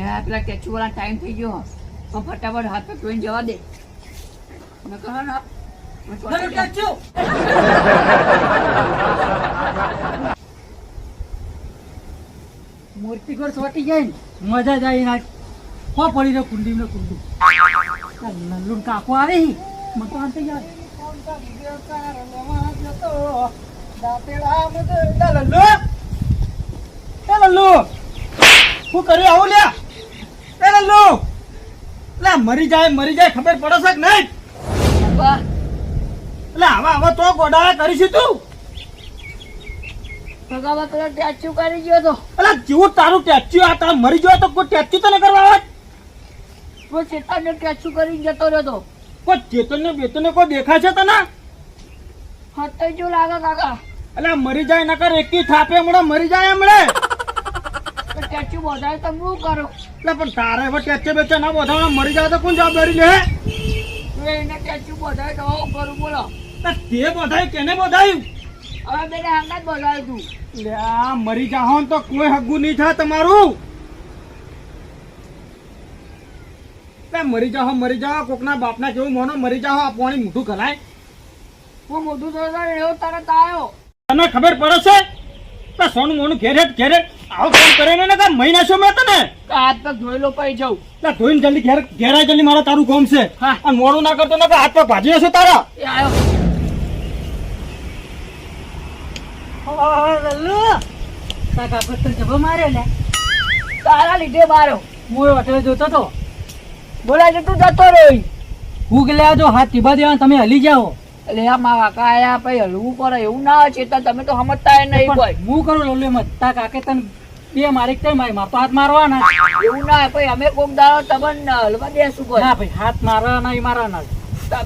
પેલા ટેચુ વાળા ટાઈમ થઈ ગયો. ફટાફટ હાથ પગ ધોઈને જવા દે. મૂર્તિ ઘર સોટી જાય ને મજા જાય ના હો પડી રહ્યો કુંડી ને કુંડી નલ્લું કાકો આવે મને તો આંતે યાર શું કર્યું આવું લ્યા એ લલ્લુ લે મરી જાય ખબર પડે છે કે નહીં એટલે આવા તો ગોડાળા કરીશું તું ભગાવા પેલા ટેચુ કરી ગયો તો. એટલે જેવું તારું ટેચ્યુ આ તાર મરી ગયો તો કોઈ ટેચ્યુ તને કરવા આવે કોઈ ચેતનને ટેચુ કરી જતો રહ્યો તો. કોઈ ચેતનને બેતનને કોઈ દેખાય છે તને હતે જો લાગે કાકા. એટલે મરી જાય નકર એકી થાપે હમણાં મરી જાય હમણે ટેચુ બોધાય તો હું કરું. એટલે પણ તારે હવે ટેચ્યુ બેચ્યુ ના બોધાવા મરી જાય તો કોણ જવાબદારી લે એને ટેચુ બોધાય તો હું કરું બોલો. તે બોધાયું કેને બોધાયું હવે બેને હંગાત બોલાવ્યું તું. લે આ મરી જાહો ને તો કોઈ હગું નહીં થાય તમારું મરી જાઓ કોકના બાપના કેવું મોનો મરી જાઓ આ પાણી મોઢું ખલાય હું મોઢું થયો એવો તરત આવ્યો. તને ખબર પડે છે સોનું મોનું ઘેરે આવો ફોન કરે ને કા મહિના છો મેં તને હાથ પગ ધોઈ લો પઈ જાઉં. ધોઈને જલ્દી ઘેરા જલ્દી મારા તારું કામ છે હા. અને મોડું ના કરતો ને હાથ પગ ભાજી હશે તારા એ આવ્યો. કાકા પત્તર જબો માર્યો લે તારા લીધે માર્યો. હું હોટલે જોતો તો બોલાય છે તું જતો રહ્યો. હું ગયા જો હાથ ટીબા દેવા તમે હલી જાઓ એટલે આ મારા કાકા આયા પછી હલવું પડે એવું ના હોય ચેતન. તમે તો સમજતા નહીં કોઈ. હું કરું લોલે મત તા કાકે તને બે મારી તો માર તો હાથ મારવાના એવું ના હોય. પછી અમે કોક દાડો તમને હલવા દેશું કોઈ. ના ભાઈ હાથ મારવાના ઈ મારવાના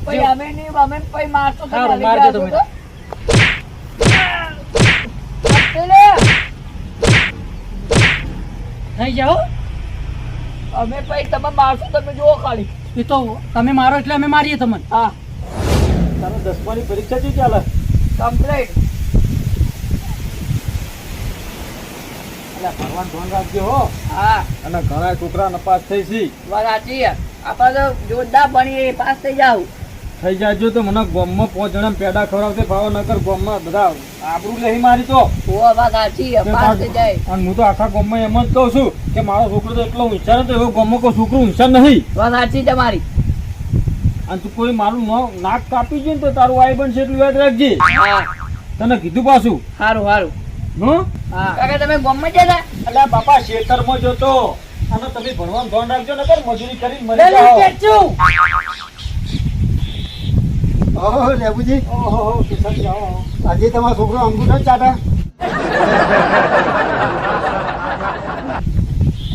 પછી અમે નહીં અમે પછી મારતો તો સારું, હલી મારજો જાશો તમે. તો. પેલે થઈ જાઓ અમે પછી તમે મારશો તમે જુઓ ખાલી. એ તો તમે મારો એટલે અમે મારીએ તમને હા તારો 10માની પરીક્ષા શું ચાલે કમ્પ્લીટ. એટલે ભગવાન ધોન રાખજો હો હા અને ઘણા છોકરા નપાસ થઈ છે વાત સાચી છે. આપણે તો જોરદાર ભણીએ પાસ થઈ જાવ. થઈ જાજો તો મને ગામમાં 5 જણા પેડા ખવડાવશે ભાવનગર ગામમાં બધા આબરૂ લઈ મારી તો વાત સાચી છે. પાસ થઈ જાય. અને હું તો આખા ગામમાં એમ જ કહું છું કે મારો છોકરો તો એટલો હોશિયાર હતો એવો ગામમાં કોઈ છોકરો હોશિયાર નહીં. વાત સાચી તમારી. અને તું કોઈ મારું નાક કાપી જાય ને તો તારું આઈ બનશે એટલું યાદ રાખજે. હા તને કીધું પાછું સારું સારું. હું હા કાકા તમે ગામમાં જતા. એટલે બાપા ખેતરમાં જતો અને તમે ભણવાનું ધ્યાન રાખજો નકર મજૂરી કરી મરી જાઓ. ઓહો લેબુજી ઓહો કિશન આવો આજે તમારો છોકરો અંગૂઠો જ ચાટા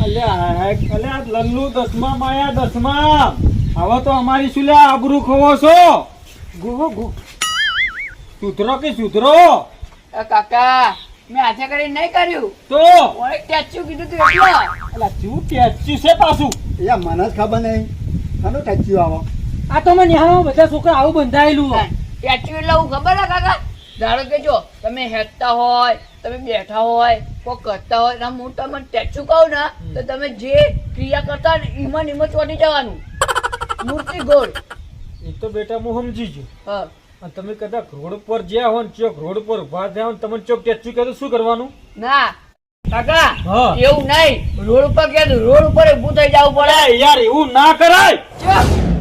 અલ્યા લલ્લુ 10માં આયા 10માં હવે તો અમારી શું લ્યા આબરૂ ખોવો છો સુધરો કે સુધરો કાકા મેં હાથે કરી નહીં કર્યું તો ઓય ટેચુ કીધું તું એટલે. અલા શું ટેચ્યુ છે પાછું યા મને જ ખબર નહીં કાનો ટેચ્યુ આવો આ તો મને નિહાળો બધા છોકરા આવું બંધાયેલું ટેચુ એટલે હું ખબર ને કાકા. ધારો કે જો તમે હેઠતા હોય તમે બેઠા હોય કોઈ કરતા હોય ને હું તમને ટેચુ કહું ને તો તમે જે ક્રિયા કરતા હોય ને એમાં ને એમાં ચોટી જવાનું. મૂર્તિ ગોળ. એ તો બેટા હું સમજી ગયો હા અને તમે કદાચ રોડ પર જ્યાં હો ને ચોક રોડ પર ઉભા થયા હો ને તમને ચોક ટેચ્યુ કહે તો શું કરવાનું ના કાકા હા. એવું નહીં. રોડ ઉપર કે રોડ ઉપર ઊભું થઈ જવું પડે. અરે યાર એવું ના કરાય. ચો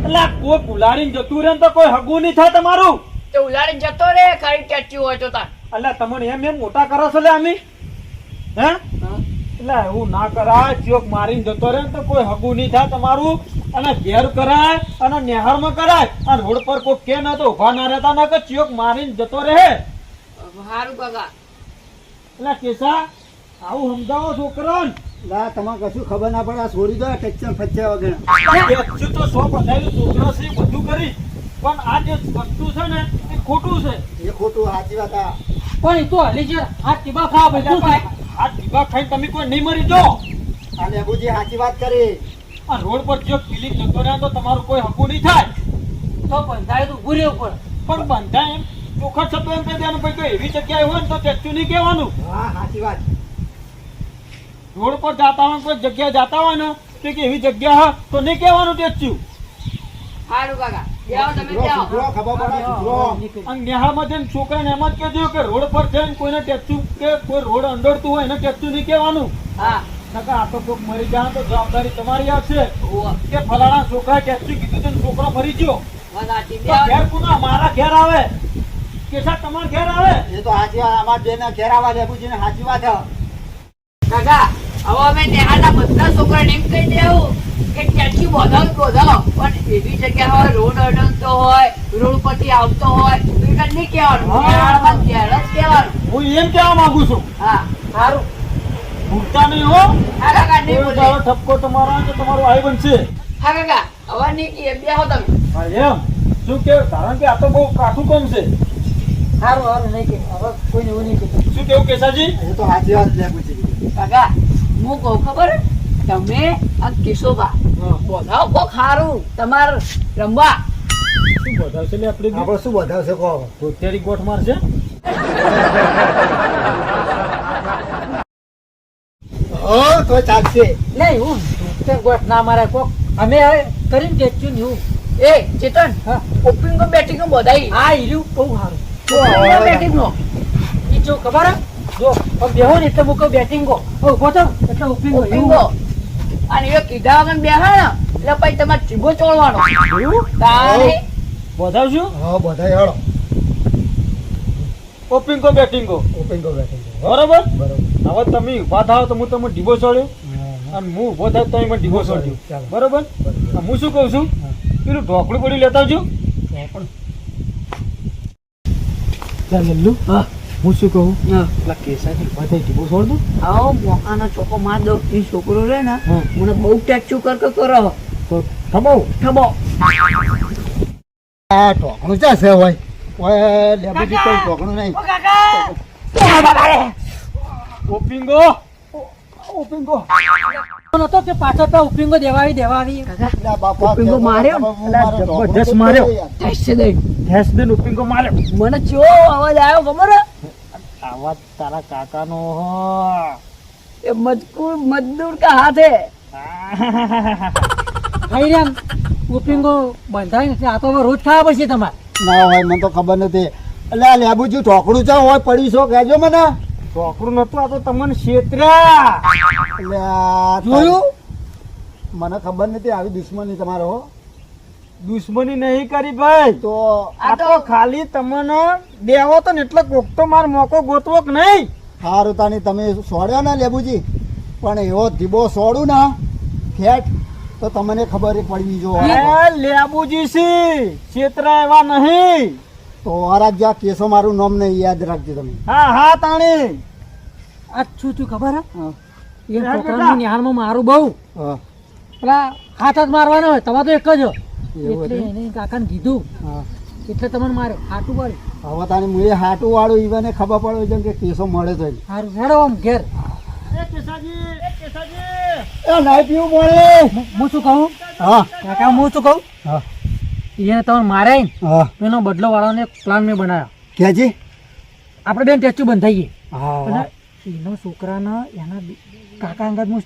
એટલે કોઈ પુલાડીને જતું રહે ને તો કોઈ હગું નહીં થાય તમારું. તો ઉલાડીને જતો રે ખાલી ટેચુ હોય તો તાર. એટલે તમને એમ મોટા કરો છો લે અમે હે એટલે એવું ના કરાય. ચોક મારીને જતો રહે ને તો કોઈ હગું નહીં થાય તમારું. અને ઘેર કરાય અને નેહરમાં કરાય અને રોડ પર કોઈ કે ના તો ઉભા ના રહેતા ના કે ચોક મારીને જતો રહે. સારું કાકા. એટલે કેસા આવું સમજાવો છોકરાને. લા તમારે કશું ખબર ના પડે આ છોડી દો ટેક્ચર ફચ્યા વગર ટેચ્યુ તો 100 બધાયલું છોકરો છે બધું કરી પણ આ જે વસ્તુ છે ને એ ખોટું છે. એ ખોટું સાચી વાત આ પણ એ તો હલી છે હાથ ટીબા ખાવા બધું થાય આ દીવા ખાઈને તમે કોઈ નહીં મરી જો. આ લેબુજી સાચી વાત કરી આ રોડ પર જો ફિલિંગ જતો રહે તો તમારું કોઈ હકું નહીં થાય. તો બંધાય તો ઉભું રહેવું પડે પણ બંધા એમ ચોખા શબ્દો એમ કહી દેવાનું ભાઈ કોઈ એવી જગ્યાએ હોય ને તો ટેચ્યુ નહીં કહેવાનું. હા સાચી વાત રોડ પર જાતા હોય કોઈ જગ્યાએ જાતા હોય ને તો કે એવી જગ્યા હા તો નહીં કહેવાનું ટેચ્યું. સારું કાકા જાઓ તમે જાઓ સુધરો, ખબર પડે સુધરો. અને નેહામાં જઈને છોકરાને એમ જ કહેજો કે રોડ પર જઈને કોઈને ટેચ્યું કે કોઈ રોડ અંડોળતું હોય એને ટેચ્યું નહીં કહેવાનું. હા નકર આ તો કોક મરી જાય તો જવાબદારી તમારી આવશે ઓવા કે ફલાણા છોકરાએ ટેચ્યું કીધું તો છોકરો મરી ગયો. વાત સાચી. તો ઘેર કોના? મારા ઘેર આવે કે સાહેબ તમારા ઘેર આવે? એ તો સાચી વાત. અમારા બેને ઘેર આવવા લેબુજીને સાચી વાત છે. કાકા હવે અમે નેહાના બધા છોકરાને એમ કહી દેવું કે ત્યાંથી બોધાવો પણ એવી જગ્યા હોય રોડ અડંગતો હોય રોડ પરથી આવતો હોય તો એને નહીં કહેવાનું. હા. નેહાળમાં ઘેર જ કહેવાનું. હું એમ કહેવા માંગુ છું. હા સારું. ભૂલતા નહીં હો. હા કાકા નહીં કોઈ બોલે. દાડો ઠપકો તમારો તો તમારો આઈ બનશે. હા કાકા હવે નહીં કહીએ બેહો તમે. હા, એમ શું કેવું? કારણ કે આ તો બહુ કાઠું કામ છે. સારું સારું નહીં કે હવે કોઈને એવું નહીં કે શું કેવું કેસાજી? એ તો સાચી વાત લેબુજી. કાકા હું કહું ખબર તમે આ કિશોભા બોધાવો કોક સારું તમારે રમવા. શું બધાવશે લે આપણે બી? આપણે શું બધાવશે કહો? રોટિયારી ગોઠ મારશે. હા તો ચાલશે. નહીં હું તે ગોઠ ના મારે કોક અમે હવે કરીને ટેચ્યું ને એવું. એ ચેતન હા ઓપનિંગ બેટિંગ બોધાઈ આ હીર્યું બહુ સારું. બેટિંગ નો ઈ જો ખબર હે? જો હવે બેહો ને એટલે મૂકો બેટિંગ ગો ઉભો થાવ એટલે ઉપીંગ ગો ઓપનિંગ અને એ કીધા વગર બેહા ને એટલે પછી તમારે ચીબો ચોળવાનો. તારે બધાવશું? હા બધા હેળો. ઓપિંગો બેટિંગો. ઓપેન્ગો બેઠો. બરોબર. બરોબર. હવે તમે ઉભા થાવ તો હું તમને ડીબો છોડ્યો અને હું ઉભો થાવ તો તમે મને ડીબો છોડ્યો. ચાલો. બરોબર. હવે હું શું કહું છું પેલું ઢોકળું પડી લેતા આવજો. ચાલ લલ્લુ. હા હું શું કહું હા. પેલા કેસાથી ઉભા થઈ ડીબો છોડ દો. આવો મોકાનો ચોકો માર દો. એ છોકરો રે ને હા. મને બહુ ટેક્ચું કરો તો થમો. ઠબો. આ ઢોકણું ચા છે હોય? ઓય લેબુજી કોઈ ઢોકણું નહીં. ઓ કાકા ઓપિંગો. ઓપિંગો. નતો કે પાછો તો ઉપીંગો દેવાવી લા બાપા, ઓપેન્ગો માર્યો? મારો ઢોકણું જબરજસ્ત માર્યો. ટેસ્ટ દે હેસ દેન ઓપિંગો માર્યો. મને ચો અવાજ આવ્યો ખબર હે? આવાજ તારા કાકાનો હો. એ મજદૂર કા હાથ હે. ખાઈ રહ્યા ઉપીંગો બંધાય નથી આ તો હવે રોજ ખાવા પડશે તમારે. ના હોય મને તો ખબર નથી. એટલે આ લેબુજી ઢોકણું ચા હોય પડી છો કહેજો મને. છોકરું નતું આ તો તમને છેતર્યા. એટલે આ જોયું? મને ખબર નથી આવી દુશ્મની તમારો હો. દુશ્મની નહીં કરી ભાઈ. તો આ તો ખાલી તમને દેવો તો ને એટલે કોક તો માર મોકો ગોતવો કે નહીં. સારું તાની તમે સોડ્યો ને લેબુજી પણ એવો ધીબો સોડું ને ફેટ તો તમને ખબર પડવી જો. અરે લેબુજી સી છેતરા એવા નહીં. તો અરાજ્યા કેસો મારું નામ નહીં યાદ રાખજો તમે. હા હા તાણી. આ શું થયું ખબર હે? હા. એ છોકરાની નિહાળમાં મારું બહુ હા. પેલા હાથ જ મારવાનો હોય તમારે તો એક જ હોય. એવું એટલે હતું? એને કાકાને કીધું હા. એટલે તમને માર્યો હાટું વાળ્યું. હવે તાની મુએ હાટું વાળું ઈવને ખબર પડે છે કે કેસો મળે તો એને. સારું હેડો આમ ઘેર. એ નાઈ પીવું પડે. હું શું કહું હા. કાકા હું શું કહું હા. એને તમે માર્યા ને હા. એનો બદલો વાળાનો એક પ્લાન મેં બનાવ્યો. ક્યાંજી? આપણે બેન ટેસ્ટુ બંધાઈએ હા. અને એનો છોકરાના એના કાકા અંગત હું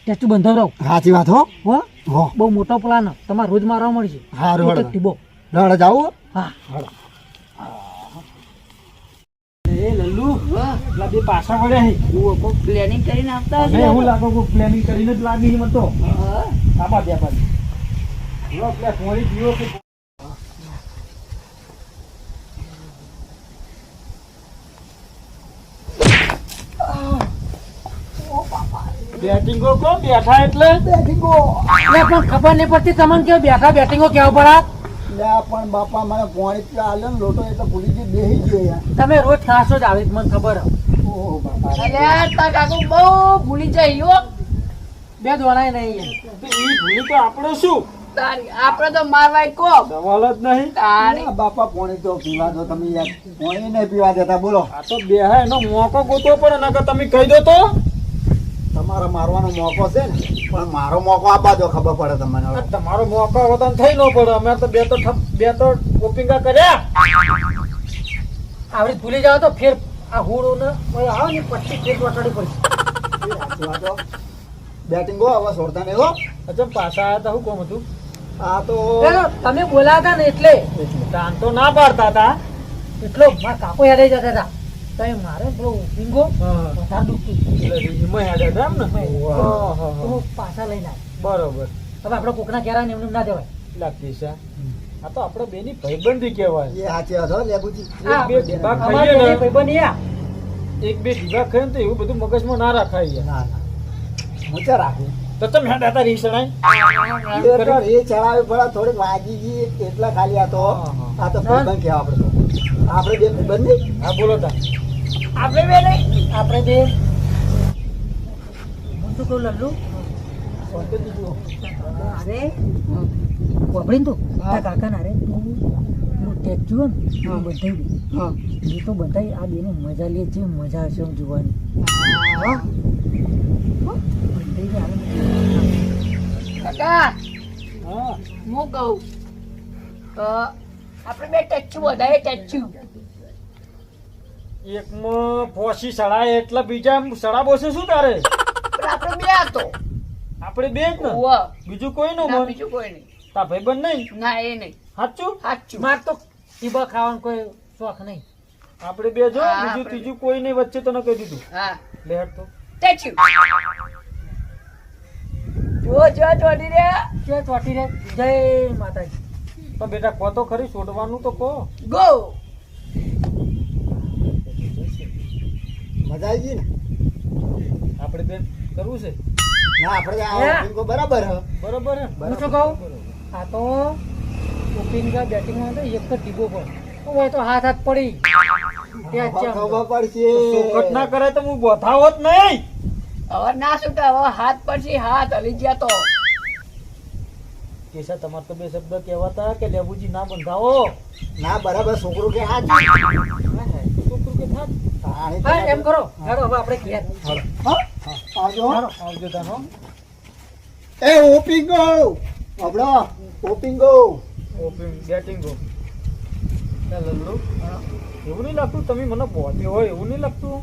ટેસ્ટુ બંધાવડાવું સાચી વાત હો. હો હો. બહુ મોટો પ્લાન તમારે રોજ મારવા મળશે. હારું એક જ હળો. ટીબો. દાડે જાવું? હા એ લલ્લુ પેલા બે પાછા વળ્યા હે. પ્લેનિંગ કરીને આવતા મને એવું લાગે કે પ્લાનિંગ કરીને જ લાગી મને તો. હા. આબા બે બાજુ. જો પેલા પોણી પીવો કે બેટિંગો કો બેઠા એટલે બેઠીગો. એટલે પણ ખબર નહીં પડતી તમને કેવું બેઠા બેટિંગો કેવું પડે. લે પણ બાપા મને પોણી પીવા આલે ને લોટો એ તો ભૂલી ગઈ બેહી ગયો યાર. તમે રોજ ખાશો જ આવી મને ખબર હે. ઓહો બાપા. અલ્યા તાર કાકો બહુ ભૂલી જાય યો. બે દોડાય નહીં તો ઈ ભૂલી તો આપણે શું તારી આપણે તો મારવાય કો સવાલ જ નહીં. તારી આ બાપા પોણી તો પીવા દો તમે યાર. પોણી નહીં પીવા દેતા બોલો. આ તો બે હે એનો મોકો ગોતવો પડે નકર તમે કહી દો તો. તમારો મારવાનો મોકો છે ને પણ મારો મોકો આપવા દો ખબર પડે તમને હવે. તમારો મોકો વતન થઈ ન પડે. અમે તો બે તો ઓપિંગા કર્યા. આવડી ભૂલી જાવ તો ફેર આ હુડો ને આવે ને પછી ફેર વટાડી પડશે. સાચી વાત હો. બેટિંગ હો હવે છોડતા નહીં હો. અચ્છા પાછા આયા તા શું કોમ હતું? આ તો તમે બોલાતા ને એટલે દાન તો ના પાડતા હતા. એટલો મારા કાકો હેડે જતા હતા તો એ મારે પેલો ઊંઘો હા. વધારે દુખતું હતું. એટલે રીંગમાં હેડે હતા એમ ને? હા, હા, તો હા. હું પાછા લઈને આવ્યો. બરોબર. હવે આપણે કોકના ઘેરા ને એમને ના દેવાય. લાગતી છે આ તો આપણે બેની ભાઈબંધી કહેવાય. એ સાચી વાત હો લેબુજી. એક બે ડીબા અમારે ખાઈએ બે ને ભાઈબંધ યા. એક બે ડીબા ખાઈએ ને તો એવું બધું મગજમાં ના રાખાય. ના ના મૂચા રાખું તો તમે હેડા હતા રીસણાઈ એ તો એ ચડાવી પડે થોડીક વાગી ગઈ એટલા ખાલી. આ તો હા, હા. આ તો ભાઈબંધ કહેવા આપણે તો. આપણે બે ભાઈબંધ નહીં. હા બોલો તા. આપણે બે નહીં આપણે બે હું શું કહું લલ્લુ અરે વાપરીને તો તારા કાકા ના રે તું ટેચ્યુ ને તું બધાઈ દે. હા એ તો બધાઈ આ બેની મજા લે છે મજા હશે આમ જોવાની. હા બધાઈ દે હાલે. કાકા હા હું કહું આપણે બે ટેચ્યુ બધાએ ટેચ્યુ એકમાં ફોસી સડાય એટલે બીજા સડા બોસે શું તારે? પણ આપણે બે હતો આપણે બે જ ને ઉવ્વ. બીજું કોઈ નો ના મન બીજું કોઈ નહીં તા ભાઈબંધ નહીં ના એ નહીં સાચું? સાચું માર તો ટીબા ખાવાનો કોઈ શોખ નહીં. આપણે બે જો હા, બીજું આપણે ત્રીજું કોઈ નહીં વચ્ચે તને કહી દીધું. હા લે હેડ તો. ટેચ્યુ જો જો ચોટી રહ્યા કે ચોટી રે જય માતાજી. તો બેટા કહો તો ખરી છોડવાનું તો કહો. ગો મજા આવી ગઈ ને. આપણે બેન કરવું છે ના આપણે આ હે? bingo બરાબર હ. બરોબર હે ને? હું શું કહું આ તો ઓપનિંગ બેટિંગમાં તો એક જ ટીબો પર તો હોય તો હાથ હાથ પડી ત્યાં જ ખબર પડશે. ચોખટ ના કરે તો હું બોથાવત નહીં. હવે ના છૂટા હવે હાથ પછી હાથ હલી ગયા તો કેસા તમારે તો બે શબ્દ કહેવાતા કે લેબુજી ના બંધાવો. ના બરાબર છોકરું કે હા છોકરું કે થાત. હા એમ કરો ચાલો હવે આપણે ઘેર આવજો. ચાલો. આવજો તાનો. એ ઓપિંગો આપડો ઓપિંગો. Opening batting go. ચાલ લલ્લુ. એવું નહીં લાગતું તમે મને બોલ્યો હોય એવું નહીં લાગતું?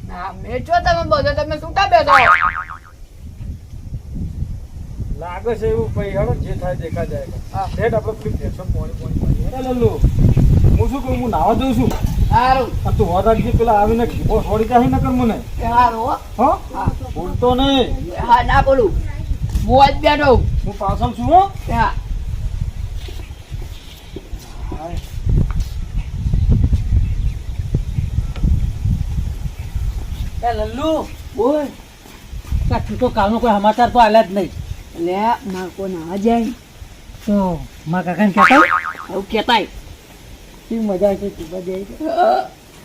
ના મેં જો તમે બધા તમે છૂટા બેઠો લાગે છે એવું ભાઈ હેડો જે થાય દેખા જાય. હા. હેડ આપણે પેલી ટેન્શન પાણી પાણી લલ્લુ હું શું કહું હું નાવા દઉં છું. સારું આ તું હોર રાખજે પેલા આવીને ઘીબો છોડી જાય ન કર મને. સારું હો હા હા બોલતો નહીં. હા ના બોલું હું જ બેઠો હું પાછળ છું હો. હા એ લલ્લુ બોલ કાઠું તો કાલનો કોઈ સમાચાર તો આલ્યા જ નહીં. લે માર કો ના જાય તો મારા કાકાને કહેતા આવું કેતાય કેવી મજા આવશે ટીબા જાય છે.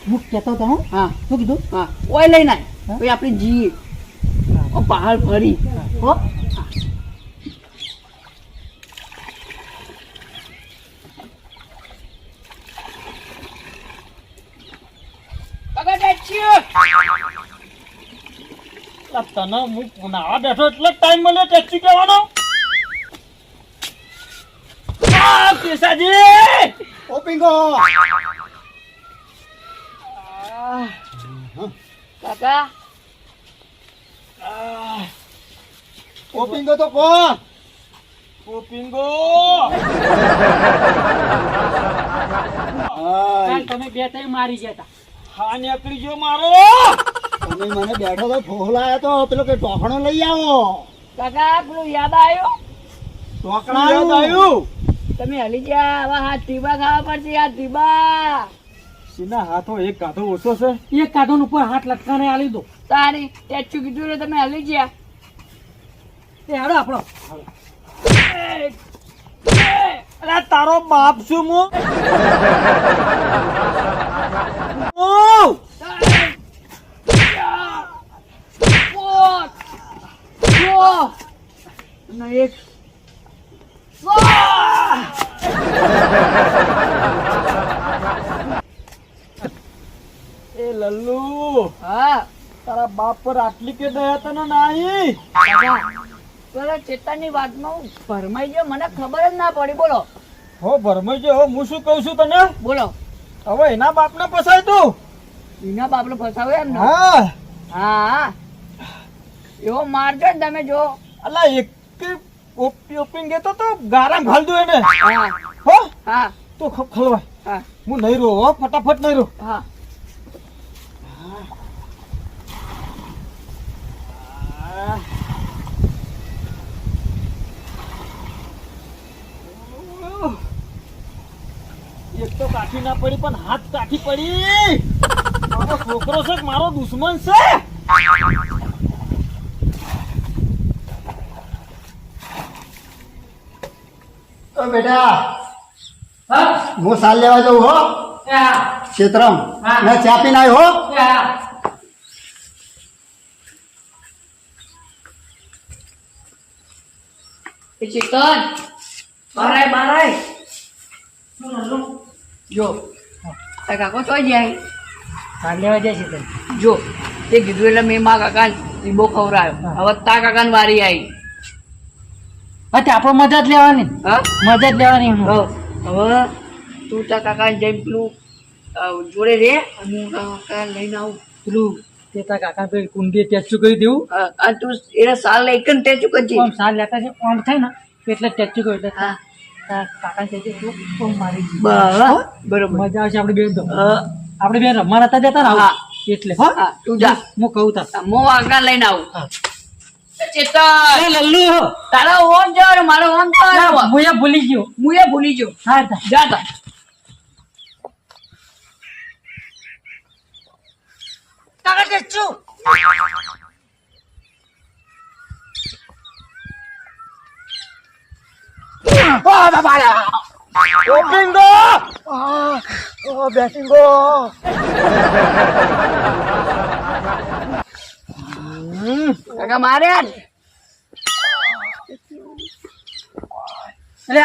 હું કહેતો હતો હું હા શું કીધું હા ઓય લઈને આય હા? પછી આપણે જઈએ પહાડ ફરી હો કાકા ટેચ્યુ આ તને હું નાવા બેઠો એટલે ટાઈમ મળ્યો ટેક્સી કહેવાનો. આ કેસાજી ઓપિંગો કાકા ઓપિંગો તો કોણ? ઓપિંગો કાલ તમે બે ત્રણ મારી ગયા હતા. હા નીકળી ગયો મારો. તમે મને બેઠો તો ફોલાયા તો પેલો કે ટોકણો લઈ આવો. કાકા પેલું યાદ આવ્યો ટોકણા યાદ આવ્યું. તમે હલી ગયા હવે હાથ ટીબા ખાવા પડશે યાદ ટીબા સીના હાથો એક કાંધો ઓછો છે. એક કાર્ટૂન ઉપર હાથ લટકાને આલી દો તારી ટેચ્યુ કીધું ને તમે હલી ગયા તે હાડો આપણો અરે તારો બાપ છું હું. એક એ લલ્લુ હા તારા બાપ પર આટલી કે દયા તને નાઈ. પેલા ચેતનની વાતમાં હું ભરમાઈ ગયો મને ખબર જ ના પડી બોલો હો ભરમાઈ ગયો. હું શું કહું છું તને બોલો હવે એના બાપને ફસાય તું. એના બાપને ફસાવે એમ ને હા હા એવો મારજો ને તમે જો. અલા એક ઓપીંગ ગયો તો ગારામ ઘાલ દો એને હા હો હા તો ખલવાય. હા હું નહીં રહું હો, ફટાફટ નહીં રહું. હા. એક તો કાઠી ના પડી પણ હાથ કાઠી પડી. મારો છોકરો છે કે મારો દુશ્મન છે? ઓ બેટા હું સાલ લેવા જઉં હો ક્ષેત્રમ ને ચા પીને આવ્યો હો. એ ચેતન બારાય બારાય જો તારા કાકો ચોઈ જાય. સાલ લેવા જાય છે તને. જો તે કીધું એટલે મેં મા કાકા લીંબો ખવડાવ્યો. હવે તાર કાકાની વારી આવી. હા તે આપણે મદદ લેવાની હા મદદ લેવાની એનું. હવે તું તાર કાકા જઈને પેલું જોડે રે અને હું તારા કાકા લઈને આવું. પેલું તે તારા કાકા પેલી કુંડી ટેચું કરી દેવું. અને તું એને સાલ લઈ કે ટેચું કરજે. આમ સાલ લેતા છે આમ થાય ને એટલે ટેચું કર્યું એટલે હા તારા કાકા ટેચું તું આમ મારી દીધું. બરોબર. મજા આવશે આપણે બેન તો આપણે બેન રમવા નતા જતા ને હા. એટલે હો હા તું જા. હું કહું તાર હું આગળ લઈને આવું. ચેતન લલ્લુ તારા ઓન જવાનું મારો ઓન તો આવ્યો. હું એ ભૂલી ગયો. હું એ ભૂલી ગયો. હા તા. જા તા. કાકા ટેચું ઓપીંગ દો. બેટિંગો કાકા માર્યા ને. અરે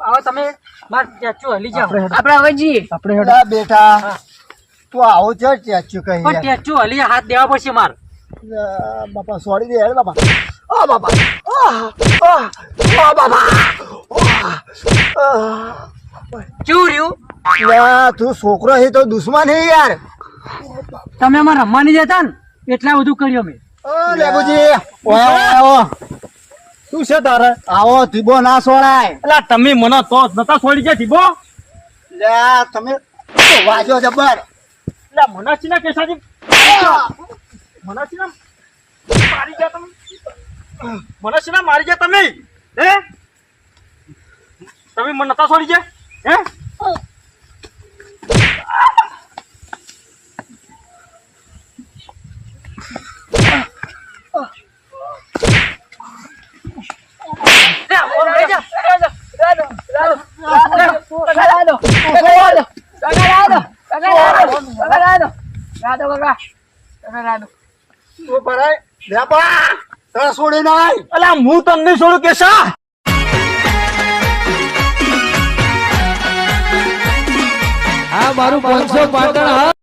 આવો તમે માર ટેચું હલી જાઓ. આપણે હવે જઈએ. આપણે બેટા બેટા તું આવો છે ટેચ્યુ કહી પણ ટેચું હલી હાથ દેવા પડશે માર. બાપા સોરી દે હેડ બાપા. ઓ બાપા ઓ બાપા કેવું રહ્યું? યા તું છોકરો હે તો દુશ્મન હે યાર. તમે અમારે રમવા નહીં જતા ને એટલા બધું કર્યું મેં. ઓ લેબુજી ઓય આવો. શું છે તારે? આવો ધીબો ના સોળાય. અલા તમે મને તો નતા છોડી ગયા ધીબો. લે તમે વાજો જબર. અલા મનાસીના કેસાજી મનાસીના મારી ગયા તમે. મનાસીના મારી ગયા તમે. હે તમે મને નતા છોડી ગયા હે? તું ભરાય લેબા તારા છોડી નાય. અલા હું તમને છોડું કેસા. આ મારું 500 પાટણ.